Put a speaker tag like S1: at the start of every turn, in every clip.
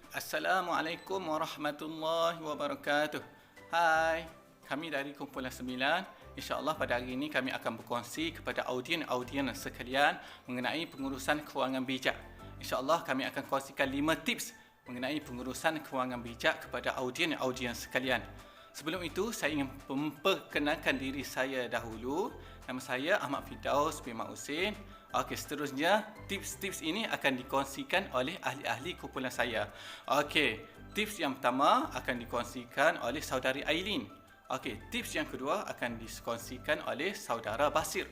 S1: Assalamualaikum warahmatullahi wabarakatuh. Hai, kami dari Kumpulan 9. InsyaAllah pada hari ini kami akan berkongsi kepada audien sekalian mengenai pengurusan kewangan bijak. InsyaAllah kami akan kongsikan 5 tips mengenai pengurusan kewangan bijak kepada audien sekalian. Sebelum itu, saya ingin memperkenalkan diri saya dahulu. Nama saya Ahmad Firdaus bin Mak Husin. Okey, seterusnya tips-tips ini akan dikongsikan oleh ahli-ahli kumpulan saya. Okey, tips yang pertama akan dikongsikan oleh saudari Ailin. Okey, tips yang kedua akan dikongsikan oleh saudara Basir.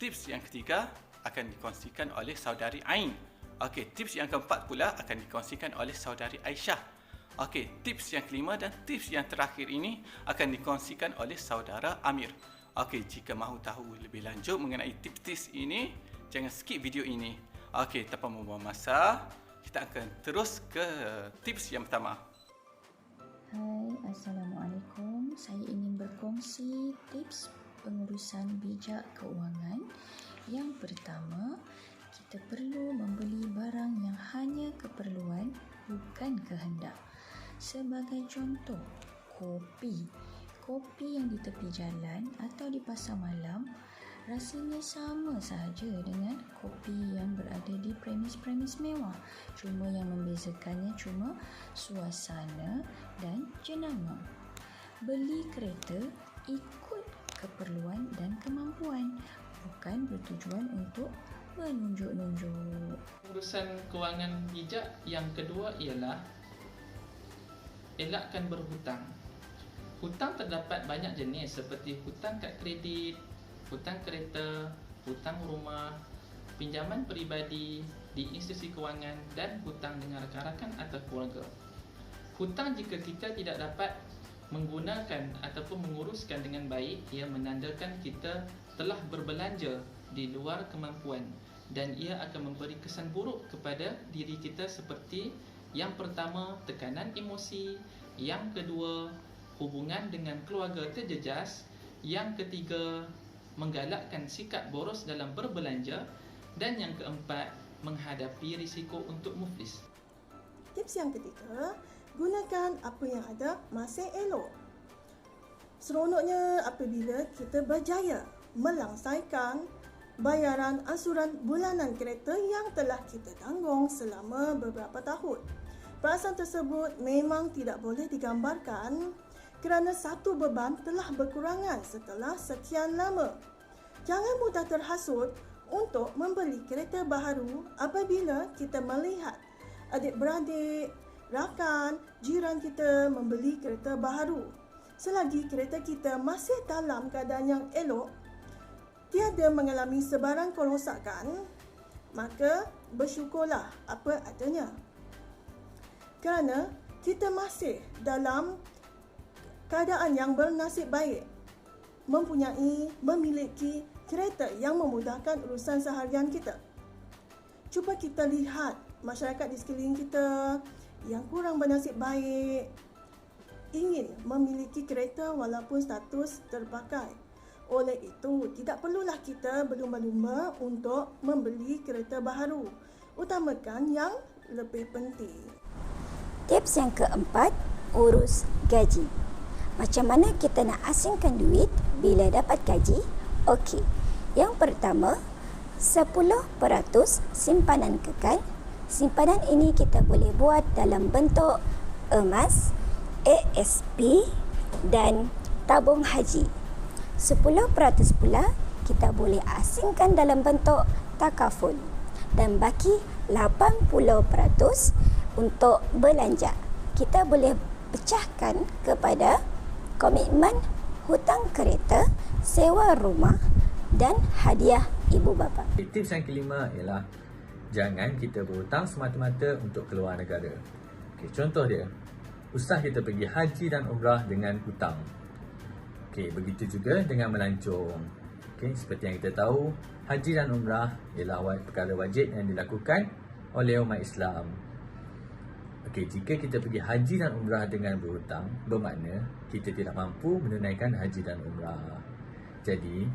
S1: Tips yang ketiga akan dikongsikan oleh saudari Ain. Okey, tips yang keempat pula akan dikongsikan oleh saudari Aisyah. Okey, tips yang kelima dan tips yang terakhir ini akan dikongsikan oleh saudara Amir. Okey, jika mahu tahu lebih lanjut mengenai tips-tips ini, jangan skip video ini. Okey, tanpa membuang masa, kita akan terus ke tips yang pertama.
S2: Hai, Assalamualaikum. Saya ingin berkongsi tips pengurusan bijak keuangan. Yang pertama, kita perlu membeli barang yang hanya keperluan, bukan kehendak. Sebagai contoh, kopi. Kopi yang di tepi jalan atau di pasar malam rasanya sama sahaja dengan kopi yang berada di premis-premis mewah. Cuma yang membezakannya cuma suasana dan jenama. Beli kereta ikut keperluan dan kemampuan, bukan bertujuan untuk menunjuk-nunjuk.
S3: Urusan kewangan bijak yang kedua ialah elakkan berhutang. Hutang terdapat banyak jenis seperti hutang kad kredit, hutang kereta, hutang rumah, pinjaman peribadi di institusi kewangan dan hutang dengan rakan-rakan atau keluarga. Hutang jika kita tidak dapat menggunakan ataupun menguruskan dengan baik, ia menandakan kita telah berbelanja di luar kemampuan dan ia akan memberi kesan buruk kepada diri kita seperti yang pertama, tekanan emosi, yang kedua, hubungan dengan keluarga terjejas, yang ketiga, menggalakkan sikap boros dalam berbelanja dan yang keempat, menghadapi risiko untuk muflis.
S4: Tips yang ketiga, gunakan apa yang ada masih elok. Seronoknya apabila kita berjaya melangsaikan bayaran ansuran bulanan kereta yang telah kita tanggung selama beberapa tahun. Perasaan tersebut memang tidak boleh digambarkan kerana satu beban telah berkurangan setelah sekian lama. Jangan mudah terhasut untuk membeli kereta baharu apabila kita melihat adik-beradik, rakan, jiran kita membeli kereta baharu. Selagi kereta kita masih dalam keadaan yang elok, tiada mengalami sebarang kerosakan, maka bersyukurlah apa adanya. Kerana kita masih dalam keadaan yang bernasib baik, memiliki kereta yang memudahkan urusan seharian kita. Cuba kita lihat masyarakat di sekeliling kita yang kurang bernasib baik, ingin memiliki kereta walaupun status terpakai. Oleh itu, tidak perlulah kita berlumba-lumba untuk membeli kereta baharu. Utamakan yang lebih penting.
S5: Tips yang keempat, urus gaji. Macam mana kita nak asingkan duit bila dapat gaji? Okey, yang pertama, 10% simpanan kekal. Simpanan ini kita boleh buat dalam bentuk emas, ASP dan tabung haji. 10% pula kita boleh asingkan dalam bentuk takaful dan baki 80% untuk belanja. Kita boleh pecahkan kepada komitmen hutang kereta, sewa rumah dan hadiah ibu bapa.
S6: Tips yang kelima ialah jangan kita berhutang semata-mata untuk keluar negara. Okey, contoh dia, usah kita pergi haji dan umrah dengan hutang. Okey, begitu juga dengan melancong. Okey, seperti yang kita tahu, haji dan umrah ialah perkara wajib yang dilakukan oleh umat Islam. Okey, jika kita pergi haji dan umrah dengan berhutang, bermakna kita tidak mampu menunaikan haji dan umrah. Jadi,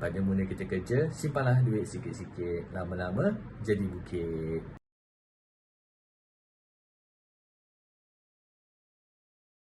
S6: pada mula kita kerja, simpanlah duit sikit-sikit. Lama-lama jadi bukit.